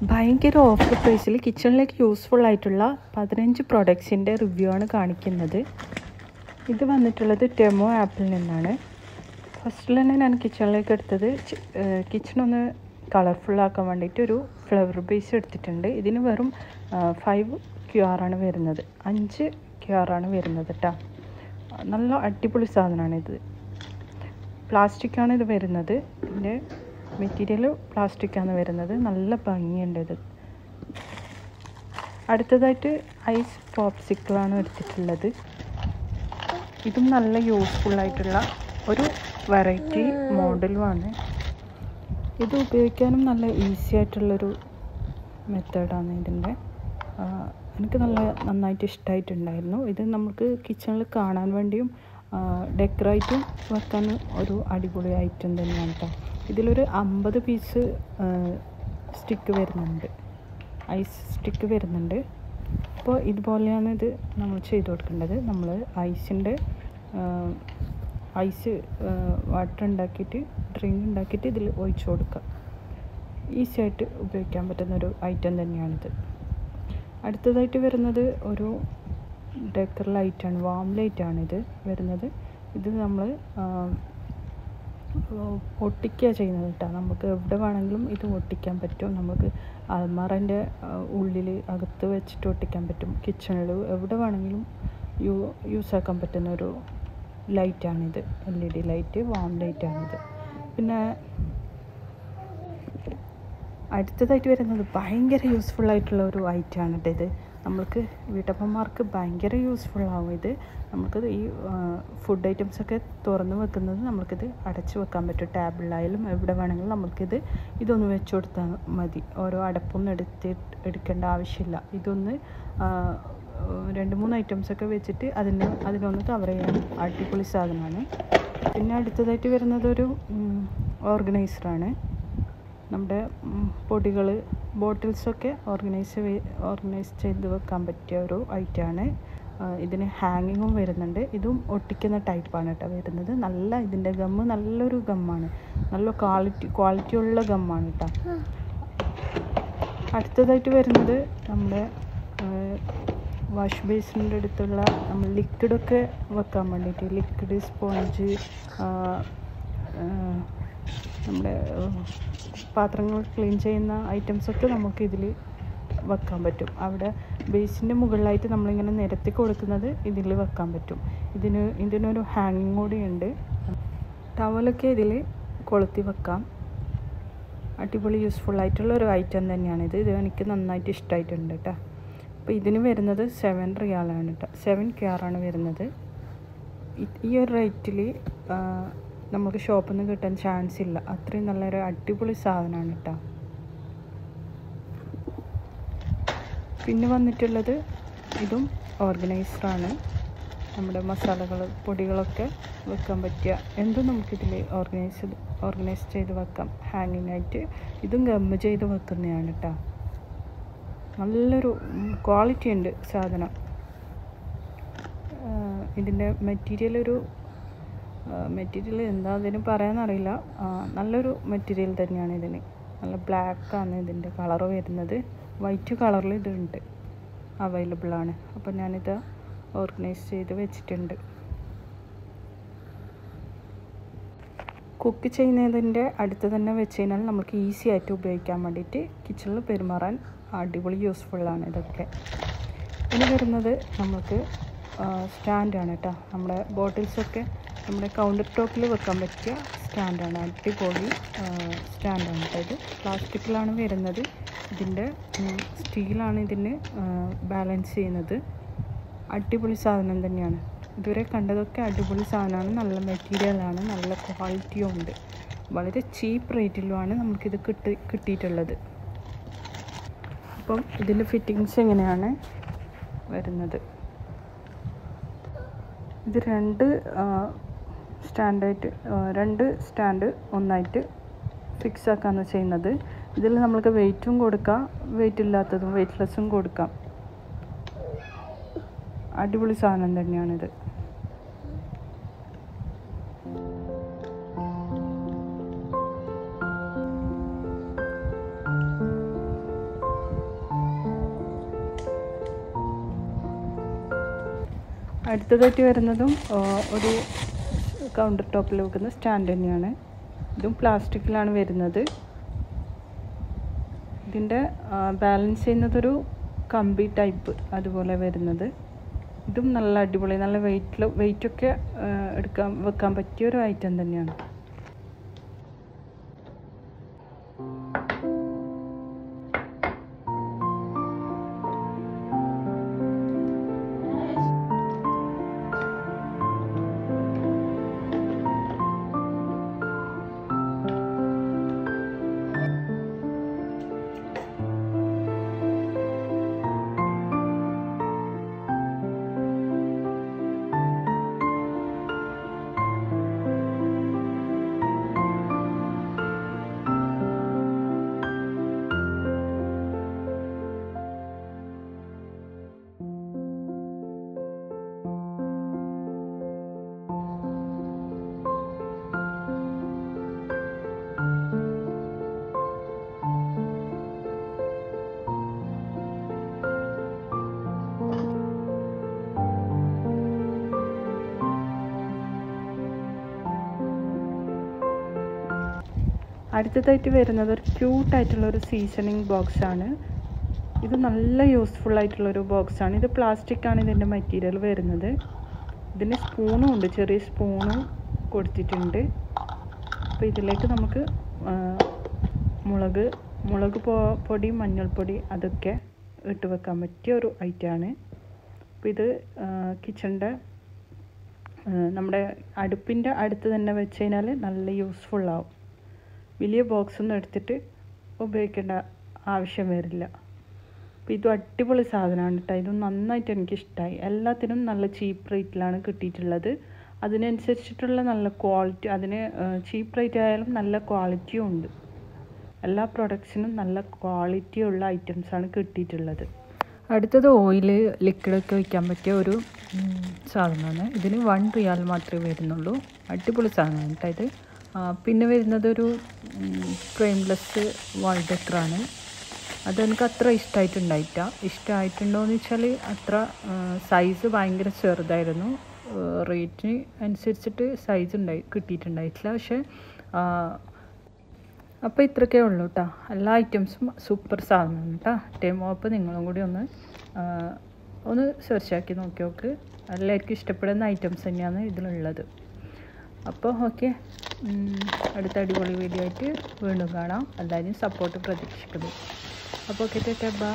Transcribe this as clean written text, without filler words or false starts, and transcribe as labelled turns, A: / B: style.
A: ഭയങ്കര ഓഫർ പ്രൈസിൽ കിച്ചണിലേക്ക് യൂസ്ഫുൾ ആയിട്ടുള്ള 15 പ്രൊഡക്ട്സിൻ്റെ റിവ്യൂ ആണ് കാണിക്കുന്നത്. ഇത് വന്നിട്ടുള്ളത് ടെമോ ആപ്പിൽ നിന്നാണ്. ഫസ്റ്റിൽ തന്നെ ഞാൻ കിച്ചണിലേക്ക് എടുത്തത് കിച്ചണൊന്ന് കളർഫുള്ളാക്കാൻ വേണ്ടിയിട്ട് ഒരു ഫ്ലവർ ബേസ് എടുത്തിട്ടുണ്ട്. ഇതിന് വെറും 5 QR ആണ് വരുന്നത്, 5 QR ആണ് വരുന്നത് കേട്ടോ. നല്ല അടിപൊളി സാധനമാണിത്. പ്ലാസ്റ്റിക്കാണ് ഇത് വരുന്നത്. ഇതിൻ്റെ മെറ്റീരിയൽ പ്ലാസ്റ്റിക്കാണ് വരുന്നത്. നല്ല ഭംഗിയുണ്ട് ഇത്. അടുത്തതായിട്ട് ഐസ് പോപ്സിക്കിളാണ് എടുത്തിട്ടുള്ളത്. ഇതും നല്ല യൂസ്ഫുള്ളായിട്ടുള്ള ഒരു വെറൈറ്റി മോഡലുമാണ്. ഇത് ഉപയോഗിക്കാനും നല്ല ഈസി ആയിട്ടുള്ളൊരു മെത്തേഡാണ് ഇതിൻ്റെ. എനിക്ക് നന്നായിട്ട് ഇഷ്ടമായിട്ടുണ്ടായിരുന്നു. ഇത് നമുക്ക് കിച്ചണിൽ കാണാൻ വേണ്ടിയും ഡെക്കറേറ്റും വെക്കാൻ ഒരു അടിപൊളി ഐറ്റം തന്നെയാണ് കേട്ടോ. ഇതിലൊരു 50 പീസ് സ്റ്റിക്ക് വരുന്നുണ്ട്, ഐസ് സ്റ്റിക്ക് വരുന്നുണ്ട്. അപ്പോൾ ഇതുപോലെയാണ് ഇത് നമ്മൾ ചെയ്ത് കൊടുക്കേണ്ടത്. നമ്മൾ ഐസ് വാട്ടർ ഉണ്ടാക്കിയിട്ട് ഡ്രിങ്ക് ഉണ്ടാക്കിയിട്ട് ഇതിൽ ഒഴിച്ചു കൊടുക്കുക. ഈസി ആയിട്ട് ഉപയോഗിക്കാൻ പറ്റുന്നൊരു ഐറ്റം തന്നെയാണിത്. അടുത്തതായിട്ട് വരുന്നത് ഒരു ഡെക്കർ ലൈറ്റാണ്, വാം ലൈറ്റാണ് ഇത് വരുന്നത്. ഇത് നമ്മൾ ഒട്ടിക്കുക ചെയ്യുന്നത് കേട്ടോ. നമുക്ക് എവിടെ വേണമെങ്കിലും ഇത് ഒട്ടിക്കാൻ പറ്റും. നമുക്ക് അൽമാറൻ്റെ ഉള്ളിൽ അകത്ത് വെച്ചിട്ട് ഒട്ടിക്കാൻ പറ്റും. കിച്ചണിൽ എവിടെ വേണമെങ്കിലും യൂസാക്കാൻ പറ്റുന്ന ഒരു ലൈറ്റാണിത്. LED ലൈറ്റ്, വാം ലൈറ്റാണിത്. പിന്നെ അടുത്തതായിട്ട് വരുന്നത് ഭയങ്കര യൂസ്ഫുള്ളായിട്ടുള്ള ഒരു ഐറ്റമാണ് കേട്ടോ ഇത്. നമ്മൾക്ക് വീട്ടമ്മമാർക്ക് ഭയങ്കര യൂസ്ഫുള്ളാവും ഇത്. നമുക്കത് ഈ ഫുഡ് ഐറ്റംസൊക്കെ തുറന്ന് വെക്കുന്നത് നമുക്കിത് അടച്ചു വെക്കാൻ പറ്റും. ടേബിളിലായാലും എവിടെ വേണമെങ്കിലും നമുക്കിത് ഇതൊന്ന് വെച്ച് കൊടുത്താൽ മതി. ഓരോ അടപ്പൊന്നും എടുക്കേണ്ട ആവശ്യമില്ല. ഇതൊന്ന് 2-3 ഐറ്റംസൊക്കെ വെച്ചിട്ട് അതിനൊന്ന് കവർ ചെയ്യാൻ അടിപൊളി സാധനമാണ്. പിന്നെ അടുത്തതായിട്ട് വരുന്നത് ഒരു ഓർഗനൈസറാണ്. നമ്മുടെ പൊടികൾ, ബോട്ടിൽസൊക്കെ ഓർഗനൈസ് ചെയ്ത് വെക്കാൻ പറ്റിയ ഒരു ഐറ്റമാണ്. ഇതിന് ഹാങ്ങിങ്ങും വരുന്നുണ്ട്. ഇതും ഒട്ടിക്കുന്ന ടൈപ്പാണ് കേട്ടോ വരുന്നത്. ഇതിൻ്റെ ഗമ്മ് നല്ലൊരു ഗമ്മാണ്, നല്ല ക്വാളിറ്റിയുള്ള ഗമ്മാണ് കേട്ടോ. അടുത്തതായിട്ട് വരുന്നത് നമ്മുടെ വാഷ് ബേസിൻ്റെ അടുത്തുള്ള നമ്മൾ ലിക്വിഡൊക്കെ വെക്കാൻ വേണ്ടിയിട്ട് ലിക്വിഡ്, സ്പോഞ്ച്, നമ്മുടെ പാത്രങ്ങൾ ക്ലീൻ ചെയ്യുന്ന ഐറ്റംസൊക്കെ നമുക്ക് ഇതിൽ വെക്കാൻ പറ്റും. അവിടെ ബേസിൻ്റെ മുകളിലായിട്ട് നമ്മളിങ്ങനെ നിരത്തി കൊടുക്കുന്നത് ഇതിൽ വെക്കാൻ പറ്റും. ഇതിനൊരു ഹാങ്ങിങ് കൂടിയുണ്ട്. ടവലൊക്കെ ഇതിൽ കൊളുത്തി വെക്കാം. അടിപൊളി യൂസ്ഫുള്ളായിട്ടുള്ള ഒരു ഐറ്റം തന്നെയാണിത്. ഇത് എനിക്ക് നന്നായിട്ട് ഇഷ്ടമായിട്ടുണ്ട് കേട്ടോ. അപ്പോൾ ഇതിന് വരുന്നത് 7 റിയാലാണ് കേട്ടോ, 7 QR ആണ് വരുന്നത്. ഈ ഒരു റേറ്റിൽ നമുക്ക് ഷോപ്പിൽ നിന്ന് കിട്ടാൻ ചാൻസ് ഇല്ല. അത്രയും നല്ലൊരു അടിപൊളി സാധനമാണ് കേട്ടോ. പിന്നെ വന്നിട്ടുള്ളത് ഇതും ഓർഗനൈസറാണ്. നമ്മുടെ മസാലകൾ, പൊടികളൊക്കെ വെക്കാൻ പറ്റിയ എന്തും നമുക്കിതിൽ ഓർഗനൈസ് ചെയ്ത് വെക്കാം ഹാങ്ങിങ് ആയിട്ട്. ഇതും ഗമ്മ് ചെയ്ത് വെക്കുന്നതാണ് കേട്ടോ. നല്ലൊരു ക്വാളിറ്റി ഉണ്ട് സാധനം. ഇതിൻ്റെ മെറ്റീരിയൽ എന്താ അതിന് പറയാനറിയില്ല. നല്ലൊരു മെറ്റീരിയൽ തന്നെയാണ് ഇതിന്. നല്ല ബ്ലാക്കാണ് ഇതിൻ്റെ കളറ് വരുന്നത്. വൈറ്റ് കളറിൽ ഇതുണ്ട്, അവൈലബിളാണ്. അപ്പോൾ ഞാനിത് ഓർഗനൈസ് ചെയ്ത് വെച്ചിട്ടുണ്ട്. കുക്ക് ചെയ്യുന്നതിൻ്റെ അടുത്ത് തന്നെ വെച്ച് കഴിഞ്ഞാൽ നമുക്ക് ഈസി ആയിട്ട് ഉപയോഗിക്കാൻ വേണ്ടിയിട്ട് കിച്ചണിൽ പെരുമാറാൻ അടിപൊളി യൂസ്ഫുള്ളാണ് ഇതൊക്കെ. ഇനി വരുന്നത് നമുക്ക് സ്റ്റാൻഡാണ് കേട്ടോ. നമ്മുടെ ബോട്ടിൽസൊക്കെ നമ്മുടെ കൗണ്ടർ ടോപ്പിൽ വെക്കാൻ പറ്റിയ സ്റ്റാൻഡാണ്. അടിപൊളി സ്റ്റാൻഡാണ് കേട്ടോ. ഇത് പ്ലാസ്റ്റിക്കിലാണ് വരുന്നത്. ഇതിൻ്റെ സ്റ്റീലാണ് ഇതിന് ബാലൻസ് ചെയ്യുന്നത്. അടിപൊളി സാധനം തന്നെയാണ്. ഇതുവരെ കണ്ടതൊക്കെ അടിപൊളി സാധനമാണ്. നല്ല മെറ്റീരിയലാണ്, നല്ല ക്വാളിറ്റിയും ഉണ്ട്. വളരെ ചീപ്പ് റേറ്റിലുമാണ് നമുക്കിത് കിട്ടിയിട്ടുള്ളത്. അപ്പം ഇതിൻ്റെ ഫിറ്റിങ്സ് എങ്ങനെയാണ് വരുന്നത്? ഇത് 2 സ്റ്റാൻഡ് ഒന്നായിട്ട് ഫിക്സ് ആക്കാണ് ചെയ്യുന്നത്. ഇതിൽ നമ്മൾക്ക് വെയിറ്റും കൊടുക്കാം, വെയിറ്റ് ഇല്ലാത്തതും വെയിറ്റ്ലെസ്സും കൊടുക്കാം. അടിപൊളി സാധനം തന്നെയാണിത്. അടുത്തതായിട്ട് വരുന്നതും ഒരു കൗണ്ടർ ടോപ്പിൽ വെക്കുന്ന സ്റ്റാൻഡ് തന്നെയാണ്. ഇതും പ്ലാസ്റ്റിക്കിലാണ് വരുന്നത്. ഇതിൻ്റെ ബാലൻസ് ചെയ്യുന്നതൊരു കമ്പി ടൈപ്പ് അതുപോലെ വരുന്നത്. ഇതും നല്ല അടിപൊളി, നല്ല വെയിറ്റൊക്കെ വെക്കാൻ പറ്റിയൊരു ഐറ്റം തന്നെയാണ്. അടുത്തതായിട്ട് വരുന്നത് ഒരു ക്യൂട്ടായിട്ടുള്ളൊരു സീസണിങ് ബോക്സാണ്. ഇത് നല്ല യൂസ്ഫുള്ളായിട്ടുള്ളൊരു ബോക്സാണ്. ഇത് പ്ലാസ്റ്റിക്കാണ് ഇതിൻ്റെ മെറ്റീരിയൽ വരുന്നത്. ഇതിന് സ്പൂണും ഉണ്ട്, ചെറിയ സ്പൂണും കൊടുത്തിട്ടുണ്ട്. അപ്പോൾ ഇതിലേക്ക് നമുക്ക് മുളക് പൊടി, മഞ്ഞൾപ്പൊടി അതൊക്കെ ഇട്ട് വെക്കാൻ പറ്റിയ ഒരു ഐറ്റമാണ്. അപ്പോൾ ഇത് കിച്ചണിൻ്റെ നമ്മുടെ അടുപ്പിൻ്റെ അടുത്ത് തന്നെ വെച്ച് കഴിഞ്ഞാൽ നല്ല യൂസ്ഫുള്ളാവും. വലിയ ബോക്സൊന്നും എടുത്തിട്ട് ഉപയോഗിക്കേണ്ട ആവശ്യം വരില്ല. അപ്പോൾ ഇതും അടിപൊളി സാധനമാണ് കേട്ടോ. ഇതും നന്നായിട്ട് എനിക്കിഷ്ടമായി. എല്ലാത്തിനും നല്ല ചീപ്പ് റേറ്റിലാണ് കിട്ടിയിട്ടുള്ളത്. അതിനനുസരിച്ചിട്ടുള്ള നല്ല ക്വാളിറ്റി, അതിന് ചീപ്പ് റേറ്റ് ആയാലും നല്ല ക്വാളിറ്റിയും ഉണ്ട്. എല്ലാ പ്രൊഡക്ട്സിനും നല്ല ക്വാളിറ്റിയുള്ള ഐറ്റംസാണ് കിട്ടിയിട്ടുള്ളത്. അടുത്തത് ഓയിൽ, ലിക്വിഡൊക്കെ വയ്ക്കാൻ പറ്റിയ ഒരു സാധനമാണ്. ഇതിന് 1 റിയാൽ മാത്രമേ വരുന്നുള്ളൂ. അടിപൊളി സാധനമാണ് കേട്ടോ ഇത്. പിന്നെ വരുന്നത് ഒരു ഫ്രെയിംലെസ് വാൾ ഡെക്കറാണ്. അതെനിക്ക് അത്ര ഇഷ്ടമായിട്ടുണ്ടോ എന്ന് വെച്ചാൽ അത്ര സൈസ് ഭയങ്കര ചെറുതായിരുന്നു. റേറ്റിന് അനുസരിച്ചിട്ട് സൈസ് കിട്ടിയിട്ടുണ്ടായിട്ടില്ല. പക്ഷേ അപ്പോൾ ഇത്രയൊക്കെ ഉള്ളൂ കേട്ടോ. എല്ലാ ഐറ്റംസും സൂപ്പർ സാധനമാണ് കേട്ടോ. ടൈം അപ്പോൾ നിങ്ങളും കൂടി ഒന്ന് സെർച്ച് ആക്കി നോക്കി. എല്ലാവർക്കും ഇഷ്ടപ്പെടുന്ന ഐറ്റംസ് തന്നെയാണ് ഇതിലുള്ളത്. അപ്പോൾ ഓക്കെ, അടുത്ത അടിപൊളി വീഡിയോ ആയിട്ട് വീണ്ടും കാണാം. എല്ലാവരും സപ്പോർട്ട് പ്രതീക്ഷിക്കുന്നു. അപ്പോൾ ഓക്കെ, ബൈ.